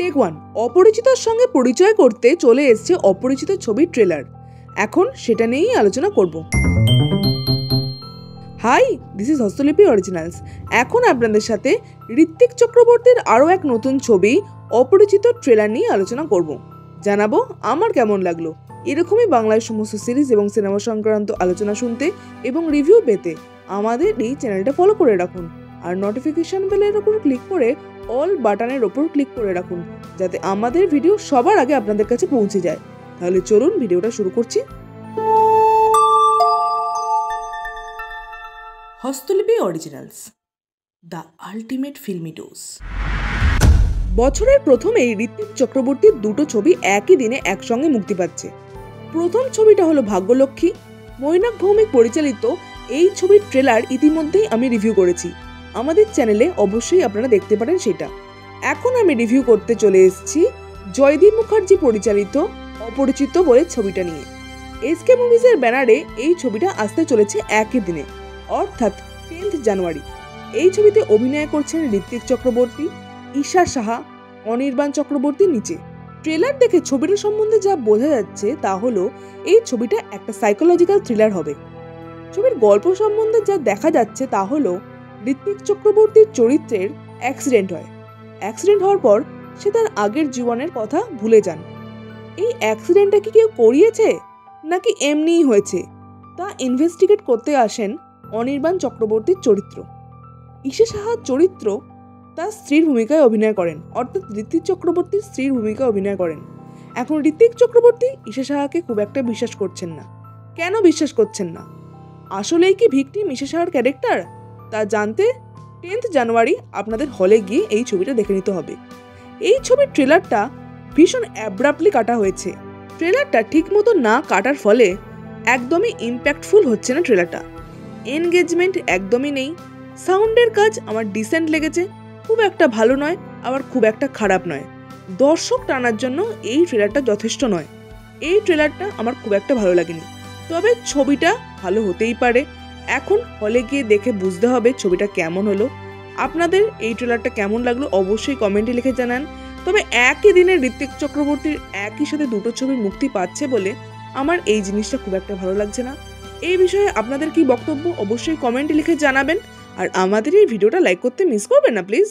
Take 1 অপরিচিতর সঙ্গে পরিচয় করতে চলে এসেছে অপরিচিত ছবির ট্রেলার। এখন সেটা নিয়েই আলোচনা করব। Hi, this is Hastalipi originals. এখন আপনাদের সাথে ঋত্বিক চক্রবর্তীর আরও এক নতুন ছবি অপরিচিত ট্রেলার নিয়ে আলোচনা করব। জানাবো আমার কেমন লাগলো। এরকমই বাংলায় সমস্ত সিরিজ এবং সিনেমা সংক্রান্ত আলোচনা শুনতে এবং রিভিউ পেতে আমাদের এই চ্যানেলটা ফলো করে রাখুন আর নোটিফিকেশন বেলের ওপর ক্লিক করে অল বাটনের ওপর ক্লিক করে রাখুন, যাতে আমাদের ভিডিও সবার আগে আপনাদের কাছে পৌঁছে যায়। তাহলে চলুন ভিডিওটা শুরু করছি। Hastalipi originals, the ultimate filmy dose. বছরের প্রথমেই ঋত্বিক চক্রবর্তীর দুটো ছবি একই দিনে একসঙ্গে মুক্তি পাচ্ছে। প্রথম ছবিটা হলো ভাগ্যলক্ষ্মী। মৈনাক ভৌমিক পরিচালিত এই ছবির ট্রেলার ইতিমধ্যেই আমি রিভিউ করেছি, আমাদের চ্যানেলে অবশ্যই আপনারা দেখতে পারেন সেটা। এখন আমি রিভিউ করতে চলে এসেছি জয়দীপ মুখার্জি পরিচালিত অপরিচিত বলে ছবিটা নিয়ে। এসকে মুভিজের ব্যানারে এই ছবিটা আসতে চলেছে একই দিনে, অর্থাৎ 10 জানুয়ারি। এই ছবিতে অভিনয় করছেন ঋত্বিক চক্রবর্তী, ঈশা সাহা, অনির্বাণ চক্রবর্তীর নিচে। ট্রেলার দেখে ছবিটার সম্বন্ধে যা বোঝা যাচ্ছে তা হলো এই ছবিটা একটা সাইকোলজিক্যাল থ্রিলার হবে। ছবির গল্প সম্বন্ধে যা দেখা যাচ্ছে তা হলো ঋত্বিক চক্রবর্তীর চরিত্রের অ্যাক্সিডেন্ট হয়। অ্যাক্সিডেন্ট হওয়ার পর সে তার আগের জীবনের কথা ভুলে যান। এই অ্যাক্সিডেন্টটা কি কেউ করিয়েছে নাকি এমনিই হয়েছে তা ইনভেস্টিগেট করতে আসেন অনির্বাণ চক্রবর্তীর চরিত্র। ঈশা সাহার চরিত্র তার স্ত্রীর ভূমিকায় অভিনয় করেন, অর্থাৎ ঋত্বিক চক্রবর্তীর স্ত্রীর ভূমিকায় অভিনয় করেন। এখন ঋত্বিক চক্রবর্তী ঈশা সাহাকে খুব একটা বিশ্বাস করছেন না। কেন বিশ্বাস করছেন না? আসলেই কি ভিকটিম ঈশা সাহার ক্যারেক্টার? তা জানতে 10 জানুয়ারি আপনাদের হলে গিয়ে এই ছবিটা দেখে নিতে হবে। এই ছবির ট্রেলারটা ভীষণ অ্যাব্রাপ্টলি কাটা হয়েছে। ট্রেলারটা ঠিক মতো না কাটার ফলে একদমই ইম্প্যাক্টফুল হচ্ছে না ট্রেলারটা। এনগেজমেন্ট একদমই নেই। সাউন্ডের কাজ আমার ডিসেন্ট লেগেছে, খুব একটা ভালো নয় আবার খুব একটা খারাপ নয়। দর্শক টানার জন্য এই ট্রেলারটা যথেষ্ট নয়। এই ট্রেলারটা আমার খুব একটা ভালো লাগেনি, তবে ছবিটা ভালো হতেই পারে। এখন হলে গিয়ে দেখে বুঝতে হবে ছবিটা কেমন হলো। আপনাদের এই ট্রেলারটা কেমন লাগলো অবশ্যই কমেন্টে লিখে জানান। তবে একই দিনে ঋত্বিক চক্রবর্তীর একই সাথে দুটো ছবি মুক্তি পাচ্ছে বলে আমার এই জিনিসটা খুব একটা ভালো লাগছে না। এই বিষয়ে আপনাদের কি বক্তব্য অবশ্যই কমেন্টে লিখে জানাবেন, আর আমাদের এই ভিডিওটা লাইক করতে মিস করবেন না প্লিজ।